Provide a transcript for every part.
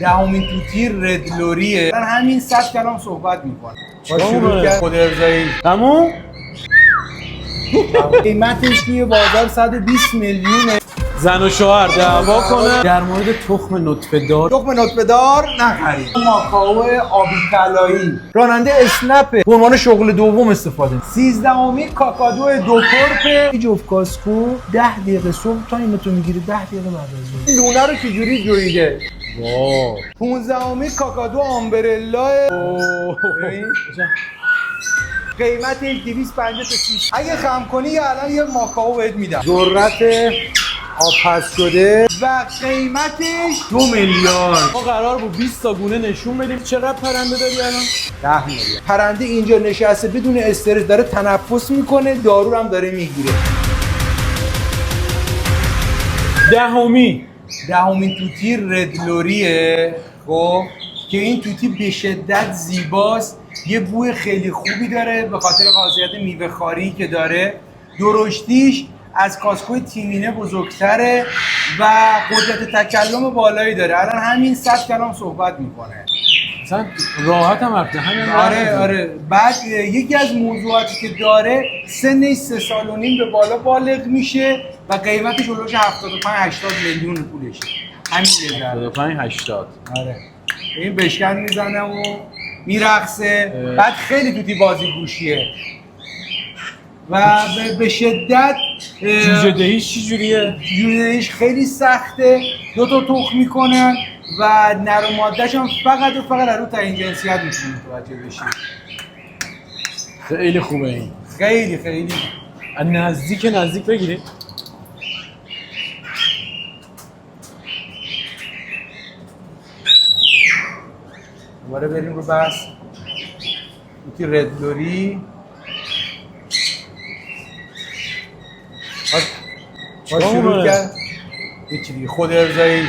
دهمین توتی ردلوریه. من همین 100 کلام صحبت میکنم. با شروع کرد خود ارزایی تموم. قیمتش توی بازار 120 میلیونه. زن و شوهر دعوا کنه در مورد تخم نطفه دار. تخم نطفه دار نخرید. ماکائو آبی طلایی راننده اسنپه، به عنوان شغل دوم استفاده. 13مین کاکادو دو کرپ جفت کاسکو 10 دقیقه صبح تایمتو میگیره، 10 دقیقه بعد از ظهر. لونه رو چجوری جویده؟ واو. 15مین کاکادو آمبرلا. ببین قیمتش 250 تا 30. اگه خم کنی الان یه ماکائو بهت میدم. ذرت آبپز شده و قیمتش 2 میلیارد. ما قرار بود 20 تا گونه نشون بدیم. چقدر پرنده داری الان؟ 10 میلیارد. پرنده اینجا نشسته بدون استرس، داره تنفس میکنه، دارو هم داره میگیره. دهمین توتی ردلوریه. خب که این توتی به شدت زیباست، یه بوی خیلی خوبی داره به خاطر خاصیت میوه خاری که داره. درشتیش از کاسکوی تیمینه بزرگتره و قدرت تکلم بالایی داره. الان همین 100 کلام صحبت میکنه. مثلا راحت هم رفته همین. آره. بعد یکی از موضوعاتی که داره سنش 3 سال و نیم به بالا بالغ میشه و قیمتش هولوش 75-80 میلیون پولشه. همین لذت 75-80. آره. این بشکن میزنه و میرقصه. بعد خیلی توتی بازی گوشیه و به شدت جوجه دهیش چی جوریه؟ جوجه دهیش خیلی سخته. 2 تا تخم میکنن و نر و ماده‌ش هم فقط و فقط از رو تعیین جنسیت میتونی متوجه بشی. خیلی خوبه این. خیلی از نزدیک بگیرید. دوباره بریم رو بحث توتی ردلوری. ما شروع کرد یکی دیگه خود ارزایی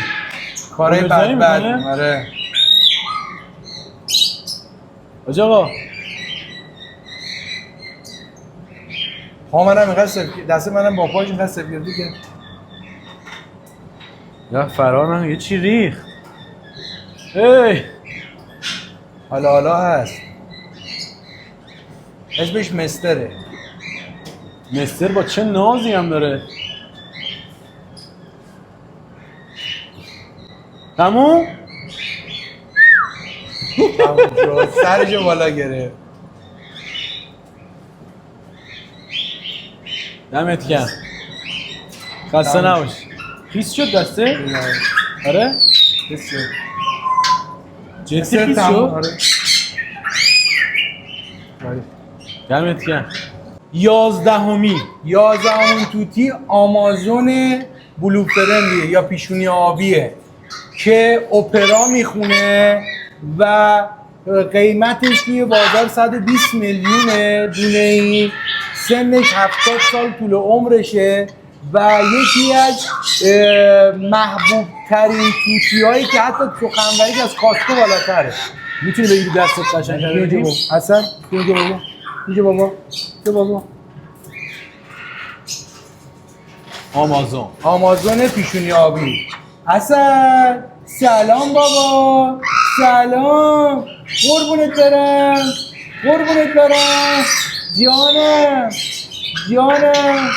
کارهای بد. آره آج آقا ها منم اینقدر دست منم با پاش اینقدر سفیدی که یا فرار من یه چی ریخ. ای حالا هست. اسمش مستره. مستر با چه نازی هم داره. تموم؟ سرشو بالا گرفت. دمت گرم. خسته نباش. خیس شد دسته؟ آره؟ خیس شد. جدی خیس شد؟ دمت گرم. 11مین توتی آمازون بلو فرندیه یا پیشونی آبیه که اپرا میخونه و قیمتش توی بازار 120 میلیونه. دونه این سنش 70 سال طول عمرشه و یکی از محبوب ترین توتی هایی که حتی سخنوریش از کاسکو بالاتره. میتونی بگیری دستت قشنگ بگیری؟ حسن اینجا بابا آمازون پیشونی آبی. حسن سلام بابا. سلام قربونت برم جانم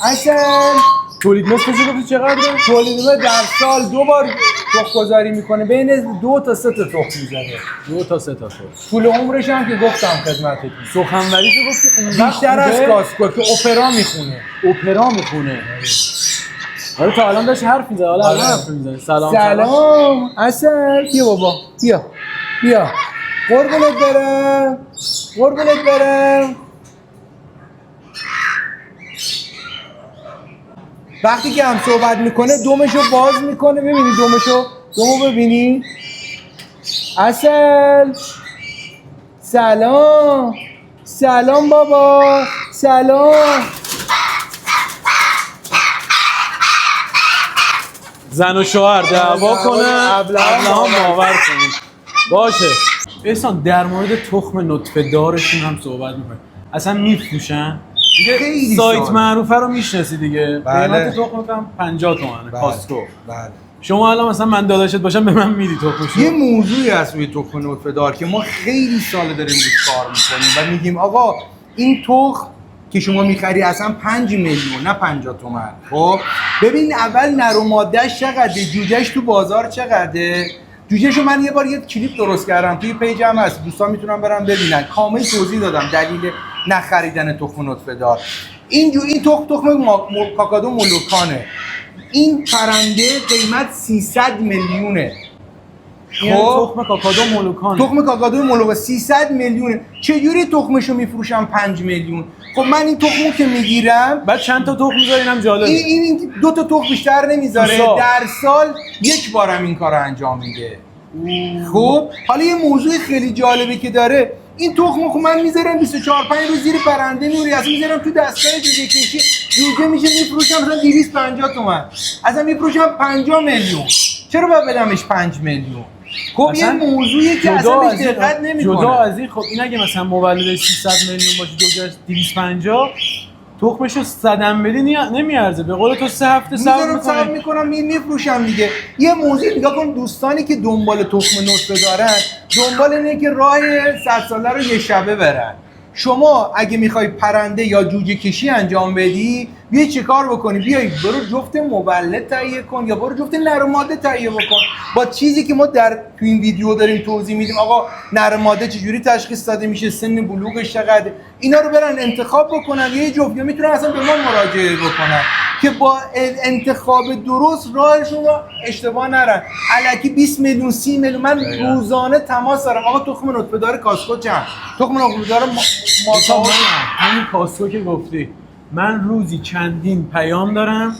حسن. تولید مثل گفتی چقدره؟ تولید مثل در سال 2 بار تخم گذاری میکنه، بین 2 تا 3 تا تخم میزنه. 2 تا 3 تا تخم. طول عمرش هم که گفتم خدمتتون سخنوریشو گفتی بیشتر از کاسکو که اپرا میخونه. آره تا الان داشت حرف میزنه. حالا حرف میزنه. سلام حسن. بیا بابا بیا قربونت برم. وقتی که هم صحبت میکنه دومشو باز میکنه. ببینی دومو ببینی. اصل سلام بابا. سلام. زن و شوهر دعوا کنه ابلهان باور کنید. باشه احسان در مورد تخم نطفه دارشون هم صحبت میکنیم. اصلا میفروشن دیگه. سایت معروفه رو میشناسی دیگه. قیمت تخم هم 50 تومنه. کاسکو. بله شما الان مثلا من داداشت باشم به من میدی تخمشو؟ یه موضوعی هست روی تخم نطفه دار که ما خیلی سال داریم روش کار میکنیم و میگیم آقا این تخم که شما میخری اصلا 5 میلیون نه 50 تومن. خب ببین اول نر و ماده‌اش چقدره، جوجهش تو بازار چقدره. جوجهشو من یه بار یه کلیپ درست کردم توی پیجم هست، دوستان میتونن برن ببینن، کامل توضیح دادم دلیل نخریدن تخم نطفه دار. این تخم کاکادو مولوکانه. این پرنده قیمت 300 میلیونه. تخم کاکادو مولوکانه. تخم کاکادو مولوکانه 300 میلیونه. چجوری تخمشو میفروشم 5 میلیون؟ خب من این تخمو که میگیرم بعد چند تا تخم میذاری؟ اینم جالبه. این 2 تا تخم بیشتر نمیذاره، در سال 1 بارم این کارو انجام میده. خب حالا یه موضوع خیلی جالبی که داره، این تخمو که من میذارم 24-5 روز زیر پرنده میوری، اصلا میذارم تو دستگاه جوجه کشی، جوجه میشه میفروشم مثلا 250 تومن، اصلا میفروشم 50 میلیون. چرا باید بدمش 5 میلیون؟ خب یه موضوعی که اصلا بهش دقت نمیکنه. جدا از این، خب این اگه مثلا مولد 300 میلیون باشه، جوجهش 250، تخمشو صدم بدی نمیارزه. به قول تو 3 هفته صبر میکنم میفروشم دیگه. یه موضوع نگاه کن، دوستانی که دنبال تخم نطفه دارن دنبال اینه که راه 100 ساله رو یه شبه برن. شما اگه میخوای پرنده یا جوجه کشی انجام بدی، بیا چه کار بکنی؟ بیای برو جفت مولد تهیه کن یا برو جفت نر و ماده تهیه بکن. با چیزی که ما تو این ویدیو داریم توضیح میدیم، آقا نر و ماده چجوری تشخیص داده میشه، سن بلوغش چقدره، اینا رو برن انتخاب بکنن. یه جفت یا میتونن اصلا به ما مراجعه بکنن که با انتخاب درست راهشون رو اشتباه نرن. الکی 20 میلیون 30 میلیون من روزانه تماس دارم. آقا تخم نطفه دار کاسکو چند؟ تخم نطفه دار ماکائو همین کاسکو که گفتی، من روزی چندین پیام دارم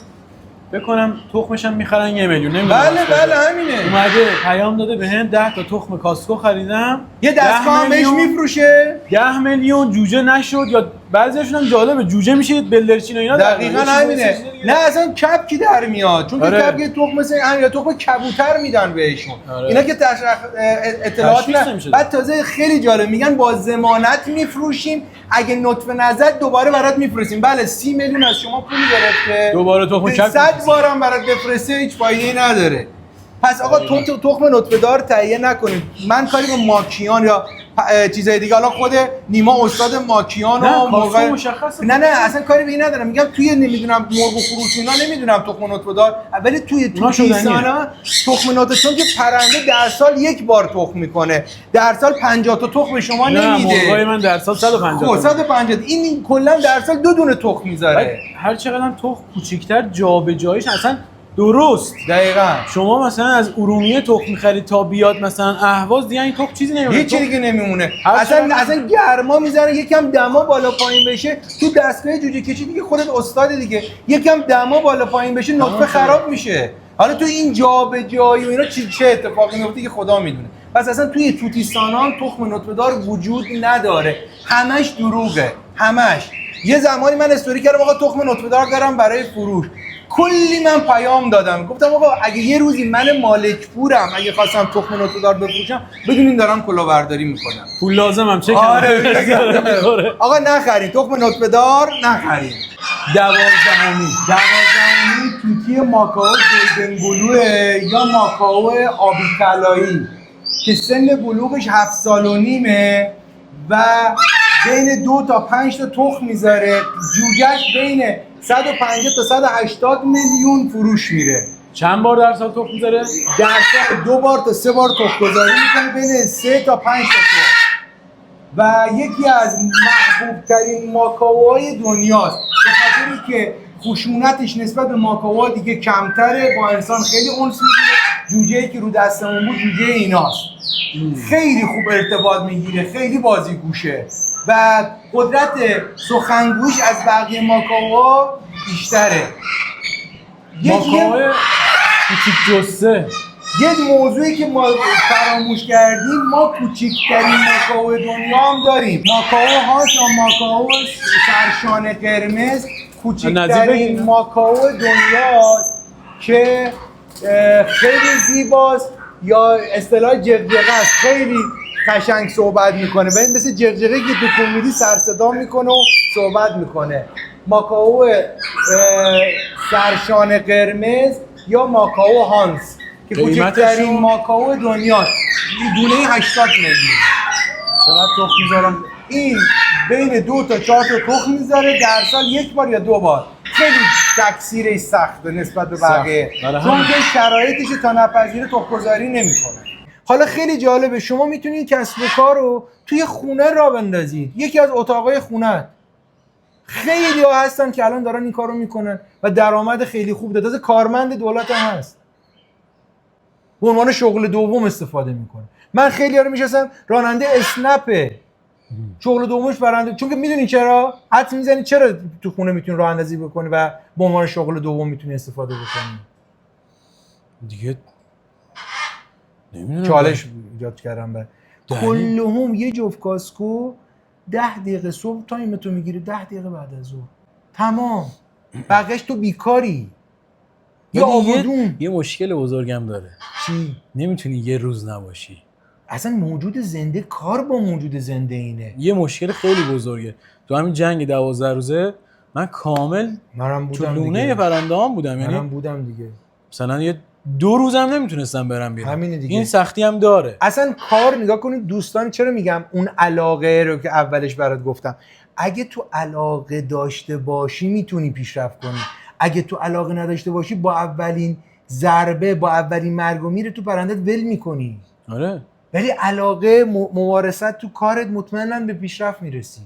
بکنم تخمشم میخرن 1 میلیون. بله همینه. اومده پیام داده بهم 10 تا تخم کاسکو خریدم، یه دستگاه هم بهش میفروشه 10 میلیون جوجه نشد. یا بعضیاشون هم جالبه جوجه میشه بلدرچین و اینا. دقیقاً همینه. نه اصلا کپکی در میاد، چون که کپ تخم مثل یا تخم کبوتر میدن بهشون. اینا که اطلاعات نه. بعد تازه خیلی جالب میگن با ضمانت میفروشیم، اگه نطفه نزد دوباره برات میفرستیم. بله 30 میلیون از شما پول گرفته، دوباره تخم کپ 100 بارم برات بفرسته، هیچ فایده‌ای نداره. پس آقا تخم نطفه دار تهیه نکنید. من کاری با ماکیان یا چیزای دیگه، حالا خود نیما استاد ماکیان و موقع نه اصلا کاری به این ندارم. میگم توی نمیدونم مرغ و خروس اینا نمیدونم تخم نطفه دار، ولی توی توتیسانا تخم نطفه، چون که پرنده در سال 1 بار تخم میکنه، در سال 50 تا تخم شما نمیده. نه مرغای من در سال 150 تا 150. این کلا در سال 2 دونه تخم میذاره. هر چقدر هم تخم کوچیک‌تر جابجاییش اصلا درست. دقیقاً شما مثلا از ارومیه تخم می‌خرید تا بیاد مثلا اهواز، دیگه این تخم چیزی نمیمونه، هیچ چیزی دیگه نمیمونه. اصلا گرما میزنه، یکم دما بالا پایین بشه تو دستگاه جوجه کشی دیگه، خودت استاد دیگه، یکم دما بالا پایین بشه نطفه خراب میشه. حالا تو این جابجایی و اینا چه اتفاقی میفته که خدا میدونه. پس اصلا توی توتیسانا تخم نطفه دار وجود نداره، همش دروغه، همش. یه زمانی من استوری کردم آقا تخم نطفه دار دارم برای فروش، کلی من پیام دادم، گفتم آقا اگه یه روزی من مالک پورم، اگه خواستم تخم نطفه دار بفروشم بدونین دارم کلاهبرداری میکنم، پول لازمم چه کنم. آقا نخرید تخم نطفه دار، نخرید. 12 توتی ماکائو گلدن بلو یا ماکائو آبی طلایی که سن بلوغش 7 سال و نیمه و بین 2 تا 5 تا تخم میذاره، جوجهش بین 150 تا 180 میلیون فروش میره. چند بار در سال تخم میذاره؟ در سال 2 بار تا 3 بار تخم گذاری میکنه، بین 3 تا 5 تا تخم. و یکی از محبوب ترین ماکائوهای دنیاست، به خاطری که خشونتش نسبت به ماکائوها دیگه کمتره، با انسان خیلی انس میگیره. جوجه‌ای که رو دستمون بود جوجه ایناست. خیلی خوب ارتباط میگیره، خیلی بازیگوشه و قدرت سخنگویش از بقیه ماکائوها بیشتره. ماکائو کوچیک جثه. یه موضوعی که ما فراموش کردیم، ما کوچکترین ماکائو دنیا هم داریم. ماکائو هاش یا ماکائو سرشانه قرمز کوچکترین ماکائو دنیاست که خیلی زیباست، یا اصطلاح جغجغه است، خیلی قشنگ صحبت میکنه، ببین مثل جغجغه که تو کمدی سر صدا میکنه و صحبت میکنه. ماکائو سرشانه قرمز یا ماکائو هانس که قیمتشون؟ کوچکترین ماکائو دنیا، دونه 80 میلیون. چقدر تخم میذارن؟ این بین 2 تا 4 تا تخم میذاره در سال 1 بار یا 2 بار. خیلی تکثیرش سخته نسبت به بقیه، چون که شرایطش تا نپذیره تخم‌گذاری نمیکنه. حالا خیلی جالبه، شما میتونید کسب و کار رو توی خونه راه بندازید، یکی از اتاقای خونه. خیلی ها هستن که الان دارن این کارو میکنن و درآمد خیلی خوب داره. تازه کارمند دولت هم هست، به عنوان شغل دوم استفاده میکنه. من خیلی ها رو میشناسم راننده اسنپه، شغل دومش برنده، چون که میدونی چرا حدس میزنی چرا تو خونه میتونی راه اندازی بکنی و به عنوان شغل دوم میتونی استفاده بکنی. دیگه نمیدونم چالش ایجاد کردم بر کلهم یه جفت کاسکو 10 دقیقه صبح تایم تو میگیره، 10 دقیقه بعد از ظهر تمام. بقیش تو بیکاری یا آبادون. یه مشکل بزرگم داره. چی؟ نمیتونی یه روز نباشی. اصلا موجود زنده کار با موجود زنده اینه. یه مشکل خیلی بزرگه. تو همین جنگ 12 روزه من کامل منم بودم تو لونه دیگه. پرنده‌ام بودم، یعنی منم بودم دیگه. مثلا یه 2 روزم نمیتونستم برم بیرون. همینه دیگه. این سختی هم داره. اصلا کار نگاه کنید دوستان، چرا میگم اون علاقه رو که اولش برات گفتم، اگه تو علاقه داشته باشی میتونی پیشرفت کنی. اگه تو علاقه نداشته باشی با اولین ضربه، با اولین مرگ و میر تو پرندت ول میکنی. آره. ولی علاقه، ممارست تو کارت مطمئناً به پیشرفت میرسی.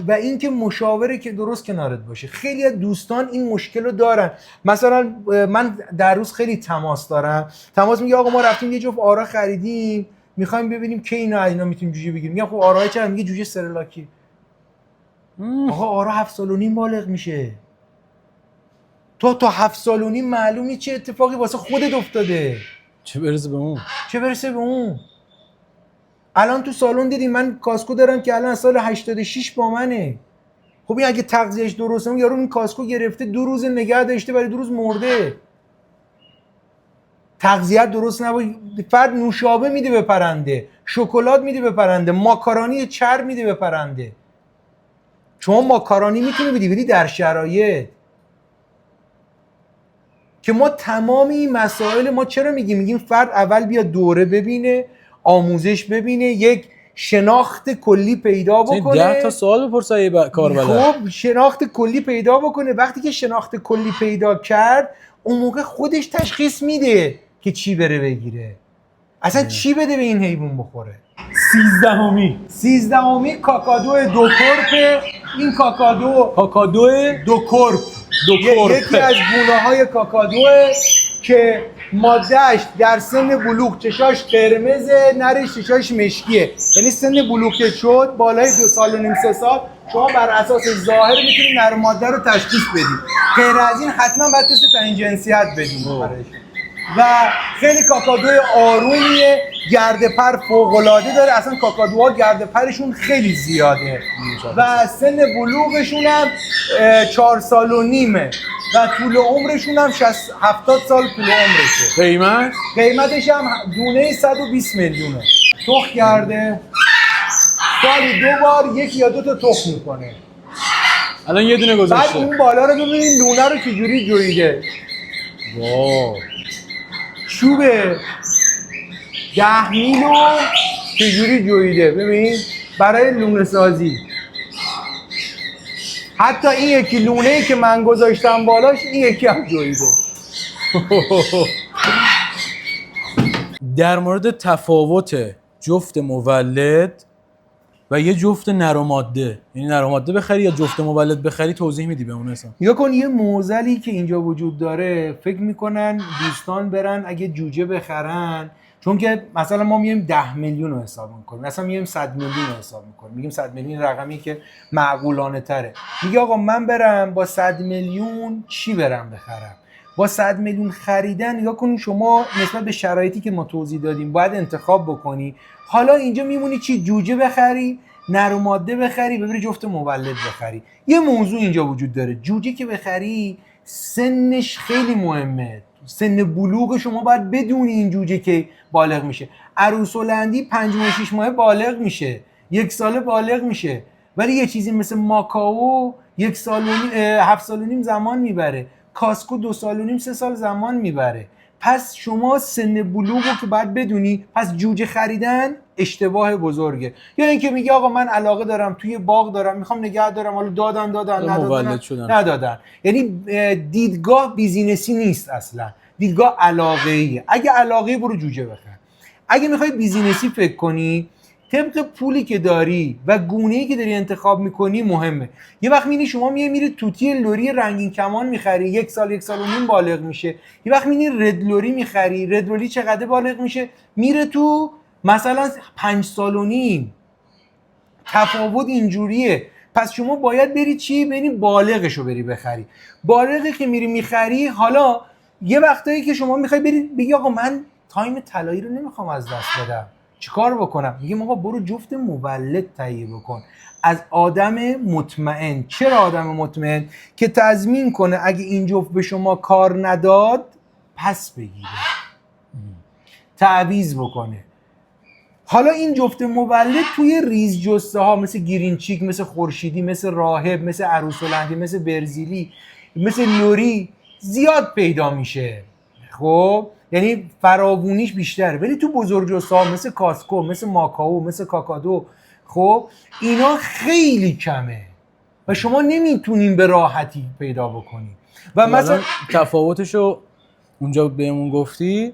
و اینکه مشاوره که درست کنارت باشه. خیلی از دوستان این مشکل رو دارن. مثلا من در روز خیلی تماس دارم، تماس میگه آقا ما رفتیم یه جفت آرا خریدیم، میخوایم ببینیم کی اینا میتونیم جوجه بگیریم. میگم خب آراهای چند؟ میگه جوجه سرلاکی. آقا آرا 7 سال و نیم بالغ میشه. تو تا 7 سال و نیم معلومی چه اتفاقی واسه خودت افتاده، چه برسه به اون. الان تو سالن دیدیم من کاسکو دارم که الان از سال 86 با منه. خب این اگه تغذیهش درسته، یارو این کاسکو گرفته 2 روز نگه داشته، برای 2 روز مرده. تغذیه درست نباشه، فرد نوشابه میده به پرنده، شکلات میده به پرنده، ماکارونی چرب میده به پرنده. شما ماکارونی میتونی بدی در شرایط که ما تمام این مسائل، ما چرا میگیم فرد اول بیا دوره ببینه، آموزش ببینه، یک شناخت کلی پیدا بکنه. 10 تا سوال بپرسه یه کار بلد. خب شناخت کلی پیدا بکنه. وقتی که شناخت کلی پیدا کرد، اون موقع خودش تشخیص میده که چی بره بگیره، اصلا چی بده به این حیوان بخوره. 13می کاکادو 2 کرپ. این کاکادو 2 کرپ یکی از گونه های کاکادوه که مادهش در سن بلوغ چشاش قرمزه، نرش چشاش مشکیه. یعنی سن بلوغ که شد بالای 2 سال و نیم 3 سال، شما بر اساس ظاهر میتونید نر و ماده رو تشخیص بدید. غیر از این حتما باید تست تعیین جنسیت بدید برایش. و خیلی کاکادو آرومیه، گردپر فوق‌العاده داره. اصلا کاکادوها گردپرشون خیلی زیاده و سن بلوغشون هم 4 سال و نیمه و طول عمرشون هم 70 سال طول عمرشه. قیمتش هم دونه 120 میلیونه. تخم کرده سالی 2 بار 1 یا 2 تا تخم میکنه. الان یه دونه گذاشته. بعد اون بالا رو ببینید لونه رو چجوری جویده. واو. چوب 10 میلو چجوری جویده، ببین برای لونه سازی. حتی این یکی لونه‌ای که من گذاشتم بالاش، این یکی هم جویده. در مورد تفاوت جفت مولد و یه جفت نر و ماده، یعنی نر و ماده بخری یا جفت مولد بخری، توضیح میدی بهمون اصلا؟ یا کن یه معضلی که اینجا وجود داره، فکر میکنن دوستان برن اگه جوجه بخرن، چون که مثلا ما میایم 10 میلیون رو حساب میکنیم، مثلا میایم 100 میلیون رو حساب میکنیم، میگیم 100 میلیون رقمی که معقولانه تره. میگه آقا من برم با 100 میلیون چی برم بخرم؟ با 100 میلیون خریدن نگاه کنید شما نسبت به شرایطی که ما توضیح دادیم باید انتخاب بکنی. حالا اینجا میمونی چی؟ جوجه بخری، نر و ماده بخری، ببری جفت مولد بخری. یه موضوع اینجا وجود داره، جوجه که بخری سنش خیلی مهمه. سن بلوغ شما باید بدونی این جوجه که بالغ میشه. عروس هلندی 5 و 6 ماه بالغ میشه، 1 ساله بالغ میشه. ولی یه چیزی مثل ماکائو 1 سال و 7 سال و نیم زمان میبره. کاسکو 2 سال و نیم 3 سال زمان میبره. پس شما سن بلوغ رو که باید بدونی، پس جوجه خریدن اشتباه بزرگه. یا اینکه میگه آقا من علاقه دارم توی باغ دارم میخوام نگه دارم، حالا دادن ندادن. یعنی دیدگاه بیزینسی نیست اصلا، دیدگاه علاقه‌ایه. اگه علاقه‌ای برو جوجه بخر. اگه میخوای بیزینسی فکر کنی، طبق پولی که داری و گونه‌ای که داری انتخاب میکنی مهمه. یه وقت شما میری توتی لوری رنگین کمان میخری، 1 سال 1 سال و نیم بالغ میشه. یه وقت رد لوری میخری، رد لوری چقدر بالغ میشه؟ میره تو مثلا 5 سال و نیم. تفاوت اینجوریه. پس شما باید بری بالغشو بری بخری. بالغی که میری میخری، حالا یه وقتایی که شما میخوای بگی آقا من تایم طلایی رو نمیخوام از دست بدم، چیکار بکنم؟ میگم آقا برو جفت مولد تهیه بکن از آدم مطمئن. چرا آدم مطمئن؟ که تضمین کنه اگه این جفت به شما کار نداد پس بگیره، تعویض بکنه. حالا این جفت مولد توی ریز جسته ها مثل گرینچیک، مثل خورشیدی، مثل راهب، مثل عروس هلندی، مثل برزیلی، مثل لوری زیاد پیدا میشه. خب یعنی فراوونیش بیشتره. ولی تو بزرگ جسته ها مثل کاسکو، مثل ماکائو، مثل کاکادو، خب اینا خیلی کمه و شما نمیتونین به راحتی پیدا بکنین. و مثلا تفاوتشو اونجا بهمون گفتی،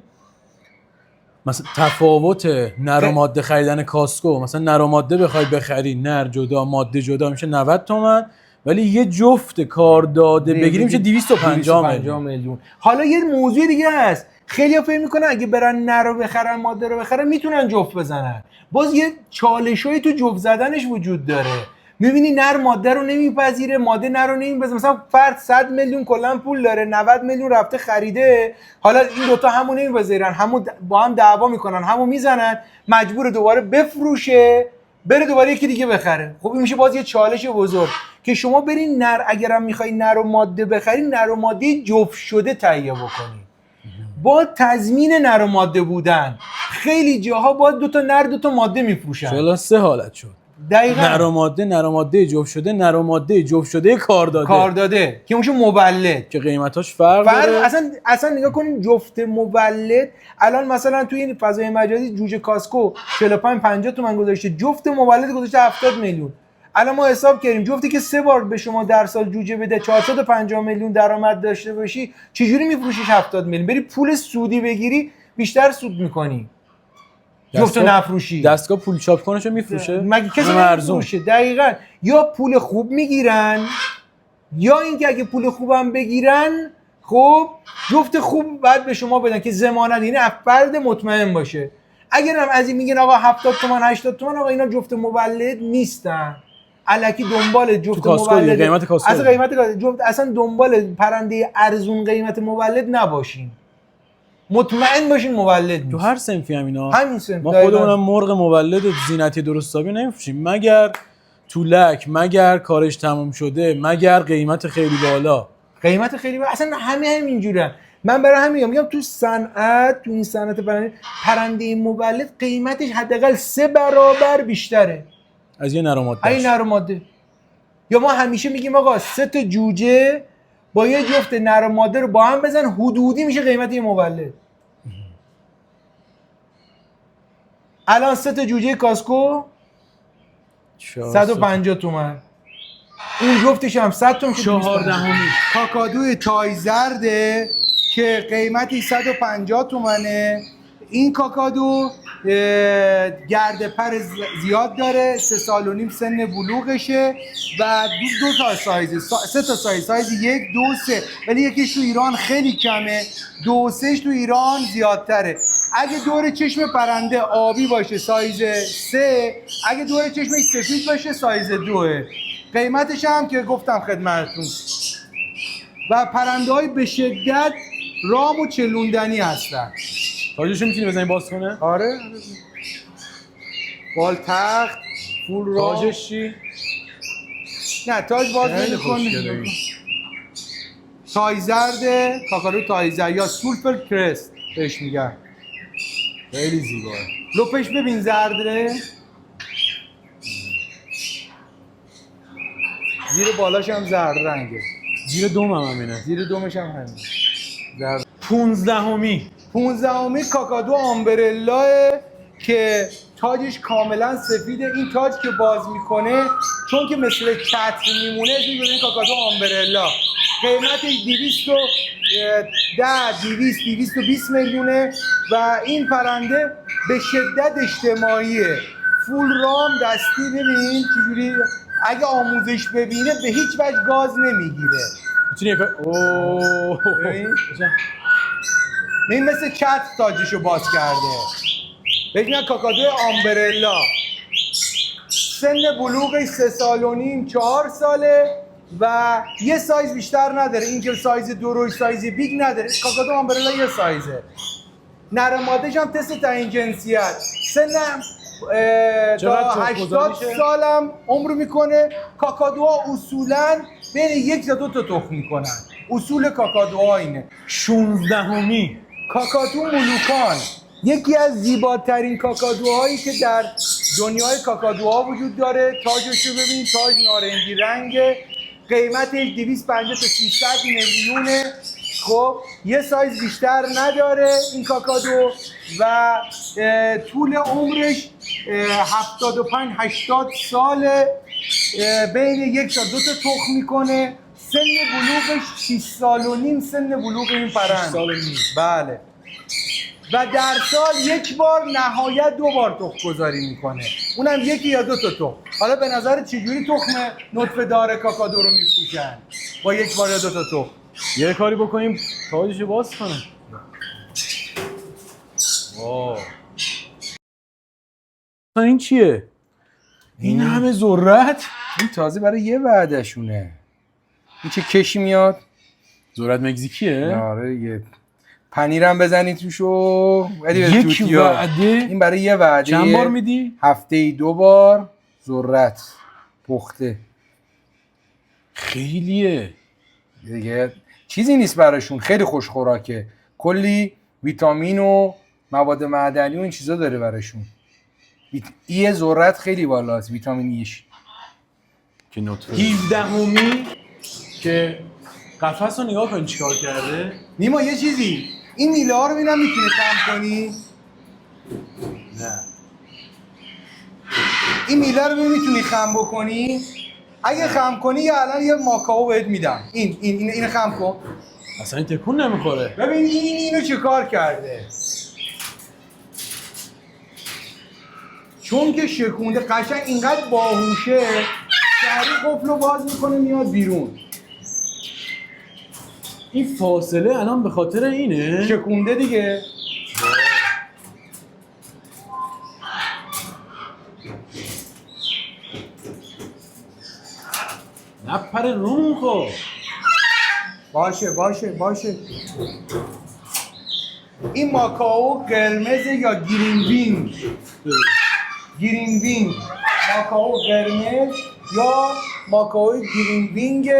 مثلا تفاوت نر و ماده خریدن کاسکو، مثلا نر و ماده بخوای بخری، نر جدا ماده جدا میشه 90 تومن، ولی یه جفت کار داده بگیری میشه 250 میلیون. حالا یه موضوع دیگه هست، خیلی‌ها فکر میکنن اگه برن نر رو بخرن ماده رو بخرن میتونن جفت بزنن. باز یه چالشایی تو جفت زدنش وجود داره. میبینی نر ماده رو نمیپذیره، ماده نر رو نمیپذیره. مثلا فرد 100 میلیون کلا پول داره، 90 میلیون رفته خریده، حالا این دوتا همو نمیپذیرن، همو با هم دعوا میکنن، همو میزنن، مجبور دوباره بفروشه بره دوباره یکی دیگه بخره. خب این میشه باز یه چالش بزرگ که شما برین نر، اگرم میخوای نر و ماده بخرین، نر و ماده جفت شده تهیه بکنی با تضمین نر و ماده بودن. خیلی جاها باید 2 تا نر 2 تا ماده میفروشن. چرا 3 حالت شد دقیقاً. نر و ماده جفت شده، نر و ماده جفت شده کار داده که میشه مولد که قیمتاش فرق داره. اصلا نگاه کنین جفت مولد الان مثلا توی این فضای مجازی جوجه کاسکو 45 50 تومن گذاشته، جفت مولد گذاشته 70 میلیون. الان ما حساب کردیم جفتی که 3 بار به شما در سال جوجه بده 450 میلیون درآمد داشته باشی، چجوری میفروشیش 70 میلیون؟ بری پول سودی بگیری بیشتر سود میکنی. جفت نفروشی، دستگاه پول چاپ کنشو میفروشه، مگه کسی نمیفروشه؟ دقیقاً. یا پول خوب میگیرن، یا اینکه اگه پول خوبم بگیرن، خب جفت خوب بعد به شما بدن که ضمانت، یعنی فرد مطمئن باشه. اگر هم از این میگن آقا 70 تومن 80 تومن، آقا اینا جفت مولد نیستن، الکی دنبال جفت مولد، قیمت کاسکو اصلا قیمت جفت، اصلا دنبال پرنده ارزون قیمت مولد نباشین، مطمئن باشین مولد. تو هر صنفی هم اینا، همین صنف. ما خودمونم مرغ مولد زینتی درست حسابی نمیفروشیم مگر تو لک، مگر کارش تموم شده، مگر قیمت خیلی بالا. قیمت خیلی بالا اصلا همینجوریه. من برای همین میگم تو این صنعت پرنده مولد قیمتش حداقل 3 برابر بیشتره از یه نر و ماده. یا ما همیشه میگیم آقا 3 تا جوجه با یه جفت نر و ماده رو با هم بزن، حدودی میشه قیمت یه مولد. الان 3 تا جوجه کاسکو 150 تومن، اون جفتش هم 100 تومن. 14 کاکادوی تای زرده که قیمتی 150 تومنه. این کاکادو گرد پر زیاد داره، 3 سال و نیم سن بلوغشه و 2 تا سایزه، 3 تا سایز 1 2 3، ولی یکیش تو ایران خیلی کمه، 2 و 3 تو ایران زیادتره. اگه دور چشم پرنده آبی باشه سایز 3، اگه دور چشمش سفید باشه سایز 2. قیمتش هم که گفتم خدمتتون. و پرنده های به شدت رام و چلوندنی هستن. تاجشو میتونی بزنی باز کنه؟ آره. بال تخت فول رام. تاجش چی؟ نه تاج باز نمی‌کنه. تای زرد، کاکادو تای زرد یا سولفر کرست بهش میگن. خیلی زیباه. لپش ببین زرده. زیر بالاش هم زرد رنگه. زیر دوم هم همینه. زیر دومش هم همین. در 15می 15 کاکادو آمبرلا که تاجش کاملا سفیده. این تاج که باز میکنه چون که مثل چتر میمونه اسمش بزنید کاکادو آمبرلا. قیمتش 220 میلیونه و این پرنده به شدت اجتماعیه. فول رام دستی. ببین چجوری اگه آموزش ببینه به هیچ وجه گاز نمیگیره. میتونی یک اوه این مثل چتر تاجشو باز کرده. بگن کاکادو آمبرلا. سن بلوغش 3 سال و نیم 4 ساله و یه سایز بیشتر نداره. این که سایز دروش سایز بیگ نداره. کاکادو آمبرلا یه سایزه. نر ماده‌ش هم تست تعیین جنسیت. سنم تا 80 سالم عمر میکنه. کاکادوها اصولا بین 1 تا 2 تا تخم میکنن. اصول کاکادوها اینه. 16می کاکادو مولوکان یکی از زیباترین کاکادوهایی که در دنیای کاکادوها وجود داره. تاجشو ببین، تاج نارنجی رنگه. قیمتش 250 تا 300 میلیونه. خب یه سایز بیشتر نداره این کاکادو و طول عمرش 75-80 ساله. بین 1 تا 2 تا تخم میکنه. سن بلوغش 6 سال و نیم. سن بلوغ این پرند 6 سال و نیم. بله. و در سال 1 بار نهایت 2 بار تخم گذاری میکنه. اونم 1 یا 2 تا تخم. حالا به نظر چجوری تخم نطفه دار کاکادو رو میفروشن؟ با 1 بار یا 2 تا تخم. یه کاری بکنیم تاجشو باز کنه. واو این چیه؟ این همه ذرت؟ این تازه برای یه وعده‌شونه. این چه کشی میاد؟ ذرت مکزیکیه؟ آره دیگه. پنیرم بزنید توشو. یک وعده؟ این برای یه وعده. چند بار میدی؟ هفته‌ای 2 بار ذرت پخته. خیلیه دیگه چیزی نیست براشون. خیلی خوش خوراکه. کلی ویتامین و مواد معدنی و این چیزا داره براشون. ای ذرت خیلی بالاست. ویتامین ایش که نطفه 17می که قفس رو نگاه کن چیکار کرده. نیما یه چیزی این میله ها رو ببینم میتونی خم کنی؟ نه این میله رو میتونی خم بکنی؟ اگه خم کنی یا الان یه ماکائو بهت میدم. این خم کن. اصلا این تکون نمیخوره. ببین اینو چه کار کرده. چون که شکونده قشنگ اینقدر باهوشه سریع قفل رو باز میکنه میاد بیرون. این فاصله الان به خاطر اینه؟ شکونده دیگه. نپره روم خب. باشه. این ماکائو قرمز یا گرین وینگ. ماکائو قرمز یا ماکائو گرین وینگ.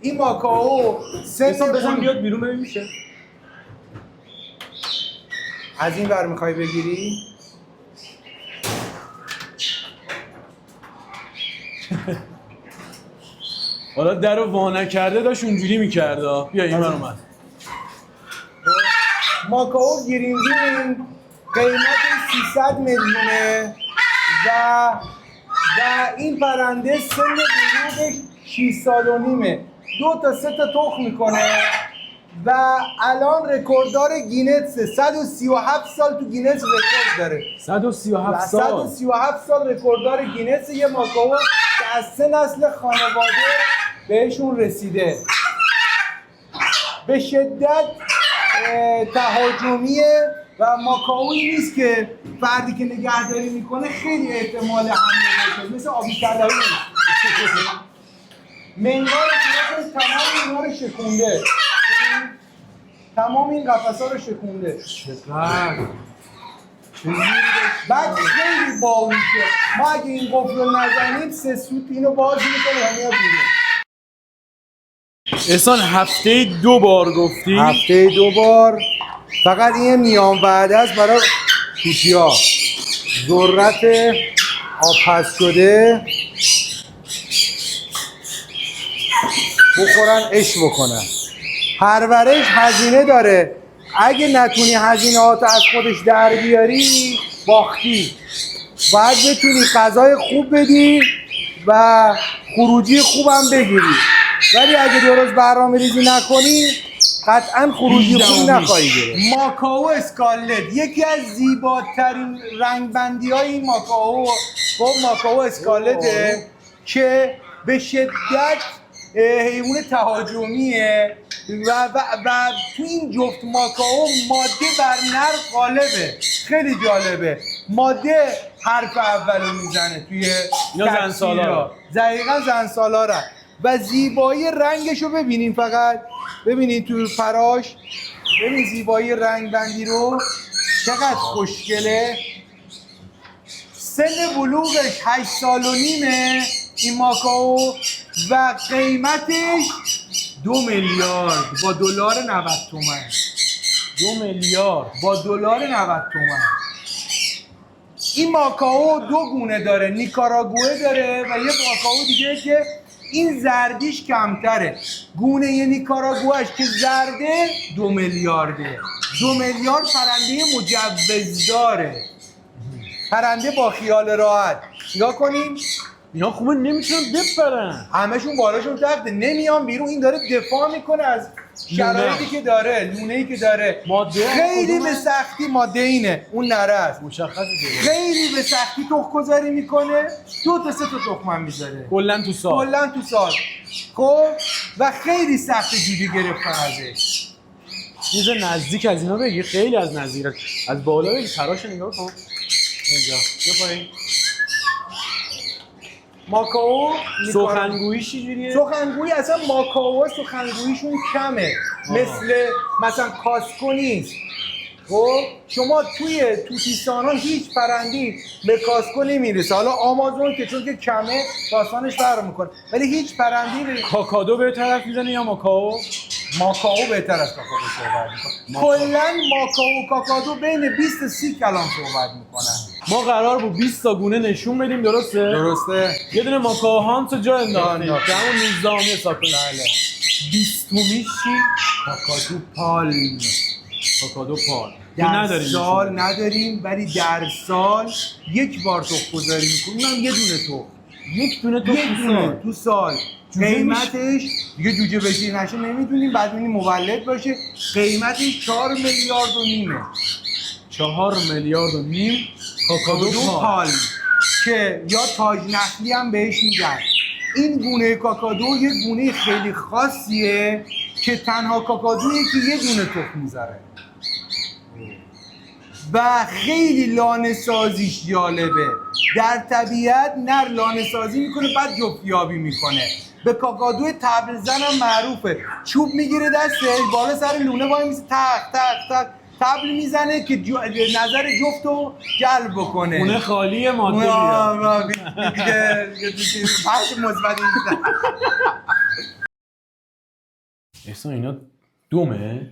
این ماکائو سن بزن بیاد بیرون ببین میشه. از این ور میخوای بگیری؟ حالا در رو وانه کرده داشت اونجوری میکرده. بیا این ور اومد. ماکائو گرین وینگ قیمتش 300 میلیونه و این پرنده سن بلوغش 6 سال و نیمه. 2 تا 3 تا تخم میکنه و الان رکورددار گینس 137 سال تو گینس رکورد داره. 137 سال 137 سال رکورددار گینس. یه ماکائو که از 3 نسل خانواده بهشون رسیده. به شدت تهاجمیه و ماکائویی نیست که فردی که نگهداری میکنه خیلی احتمال حمله باشه. مثل آبی کله‌ای منقار که تمام اینا رو شکونده. تمام این قفس‌ها رو شکونده. چقدر بعد خیلی باهوشه. ما اگه این قفل رو نزنیم 3 سوت اینو باز میکنه و میاد بیرون. احسان هفته 2 بار گفتی؟ هفته 2 بار. فقط این میان وعده است برای توتیا. ذرت آبپز شده بخورن عشق بکنن. پرورش هزینه داره، اگه نتونی هزینه‌هات از خودش در بیاری باختی. باید بتونی غذای خوب بدی و خروجی خوبم بگیری، ولی اگه درست برنامه ریزی نکنی قطعا خروجی خوب نخواهی گرفت. ماکائو اسکالت یکی از زیباترین رنگبندی های این ماکائو، خب ماکائو اسکالته که به شدت حیوان تهاجمیه و تو این جفت ماکائو ماده بر نر غالبه. خیلی جالبه، ماده حرف اولو میزنه توی زنسالار، دقیقاً زنسالاره. و زیبایی رنگشو ببینین، فقط ببینین تو پراش، ببین زیبایی رنگ بندی رو چقدر خوشگله. سن بلوغش 8 سال و نیمه این ماکائو و قیمتش 2 میلیارد با دلار 90 تومن. 2 میلیارد با دلار 90 تومن. این ماکائو 2 گونه داره، نیکاراگوئه داره و یه ماکائو دیگه که این زردیش کمتره. گونه نیکاراگوئه‌اش که زرده 2 میلیارده. 2 میلیارد پرنده مجوز داره، پرنده با خیال راحت. نگاه کنیم اینا خوبه نمیتونن بپرن، همشون بالاشون تخته نمیان بیرون. این داره دفاع میکنه از شرایطی که داره، لونه‌ای که داره. خیلی به سختی ماده اینه، اون نره است مشخصه. خیلی به سختی تخم گذاری میکنه، 2 تا 3 تا تخم میذاره کلا تو سال. خب و خیلی سخت جوری گرفتن ازش. یه نزدیک از اینا بگی، خیلی از نزدیک از بالا بگی، تراش نگاه کن اینجا بیا پایین. ماکائو سخنگویی چجوریه؟ سخنگویی اصلا ماکائو سخنگوییشون کمه، مثلا کاسکو نیست. خب شما توی توتیسان هیچ پرندی به کاسکو نمیرسه. حالا آمازون که چون که کمه داستانش فرق میکنه، ولی هیچ پرندی به کاکادو به طرف میزنه یا ماکائو؟ ماکائو بهتر از کاکادو صحبت میکنه. کلا ماکائو و کاکادو بین 20 تا 30 کلام صحبت میکنن. ما قرار بود 20 تا گونه نشون بدیم، درسته؟ درسته. یه دونه ماکائو هانس رو جا انداختیم که همون 19 ساکن. بله. 20میش چی؟ کاکادو پالم. کاکادو پال در سال نداریم، ولی در سال یک بار تخم گذاری میکنیم، اونم یه دونه تخم. یک دونه تو سال. قیمتش دیگه جوجه بشی نشه نمیدونیم، بعد می‌بینیم مولد باشه. قیمتش 4 میلیارد و نیمه. 4 میلیارد و نیم کاکادو پال که یا تاج نخلی هم بهش میگن. این گونه کاکادو یه گونه خیلی خاصیه که تنها کاکادویی که یه دونه تخم میذاره و خیلی لانه سازیش جالبه. در طبیعت نر لانه سازی میکنه بعد جفتیابی میکنه. به کاکادو طبل زن هم معروفه، چوب میگیره دستش بالا سر لونه وای میسه تق تق تق طبل میزنه که نظر جفتو جلب بکنه. خونه خالی ماده بیاد دیگه پخش مثبت نیست. احسان اینا دومه؟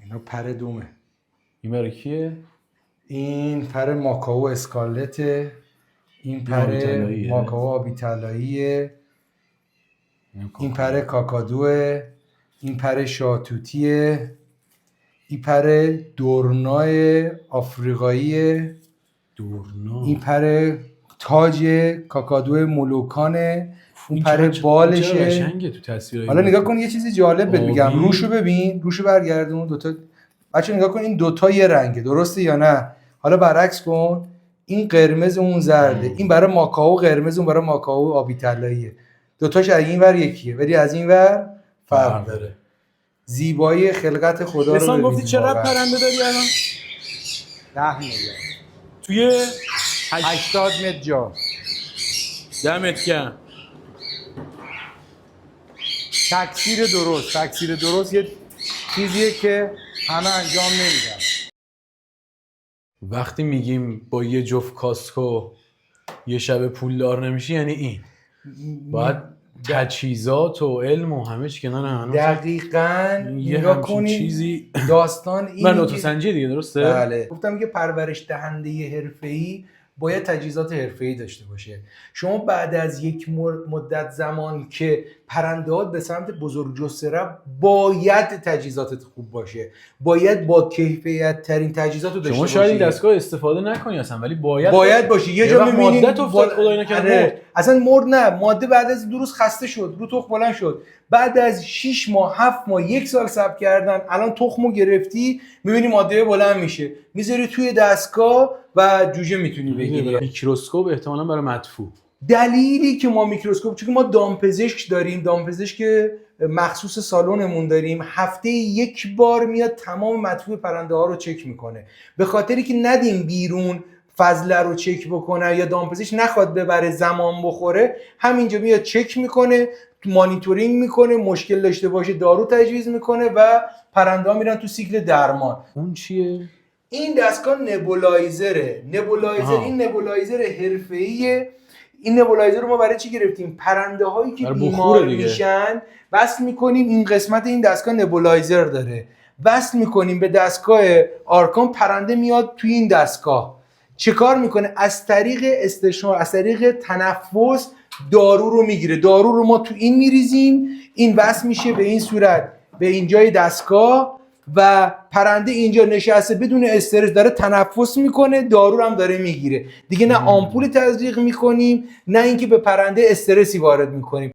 اینا پر دومه. این برای کیه؟ این پر ماکائو اسکالته، این پر ماکائو آبی طلاییه، این پر کاکادوه، این پر شاتوتیه، این پر دورنای آفریقاییه، این پر تاج کاکادو ملوکانه، اون پر بالشه. حالا نگاه کن یه چیزی جالب بهت میگم، روشو ببین، روشو برگردون دوتا. بچه نگاه کن این دوتا یه رنگه، درسته یا نه؟ حالا برعکس کن، این قرمز اون زرده، این برای ماکائو قرمز، اون برای ماکائو آبی طلاییه. دوتاش از این ور یکیه ولی از این ور فرق داره. زیبایی خلقت خدا رو ببینید. گفتی چقدر پرنده داری الان؟ 10 میلیارد توی 80 متر جا. دمت گرم. تکثیر درست یه چیزیه که همه انجام نمیدن. وقتی میگیم با یه جفت کاسکو یه شب پولدار نمیشی، یعنی این باید تجهیزات و علم و همه چی کنار هم. دقیقاً نگاه کنید چیزی داستان این من نوتوسنجی دیگه، درسته؟ بله. گفتم که پرورش دهنده حرفه‌ای باید تجهیزات حرفه‌ای داشته باشه. شما بعد از یک مدت زمان که پرنده‌ها به سمت بزرگجثه رفت، باید تجهیزاتت خوب باشه، باید با کیفیت ترین تجهیزات رو داشته شما باشی. شاید این دستگاه استفاده نکنی اصلا، ولی باید باشه. یه جا می‌بینیم ماده افتاد خدای نکنه اصلا مرد، نه ماده بعد از 2 روز خسته شد، رو تخم بلند شد، بعد از 6 ماه 7 ماه 1 سال صبر کردن الان تخمو گرفتی، می‌بینی ماده بلند میشه، میذاری توی دستگاه و جوجه میتونی بگیری. میکروسکوپ احتمالاً برای مدفوع. دلیلی که ما میکروسکوپ، چون ما دامپزشک داریم، دامپزشک مخصوص سالنمون داریم، هفته 1 بار میاد تمام مدفوع پرنده ها رو چک میکنه، به خاطری که ندیم بیرون فضله رو چک بکنه یا دامپزشک نخواد ببره زمان بخوره، همینجا میاد چک میکنه، مانیتورینگ میکنه، مشکل داشته باشه دارو تجویز میکنه و پرنده ها میرن تو سیکل درمان. اون چیه؟ این دستگاه نبولایزره. این نبولایزر حرفه‌ایه. این نبولایزر رو ما برای چی گرفتیم؟ پرنده هایی که بیمار میشن وصل میکنیم، این قسمت این دستگاه نبولایزر داره، وصل میکنیم به دستگاه آرکام، پرنده میاد توی این دستگاه چه کار میکنه؟ از طریق استشعار، از طریق تنفس دارو رو میگیره. دارو رو ما تو این میریزیم، این وصل میشه به این صورت به اینجای دستگاه و پرنده اینجا نشسته بدون استرس داره تنفس میکنه، دارو هم داره میگیره. دیگه نه آمپول تزریق میکنیم، نه اینکه به پرنده استرسی وارد میکنیم.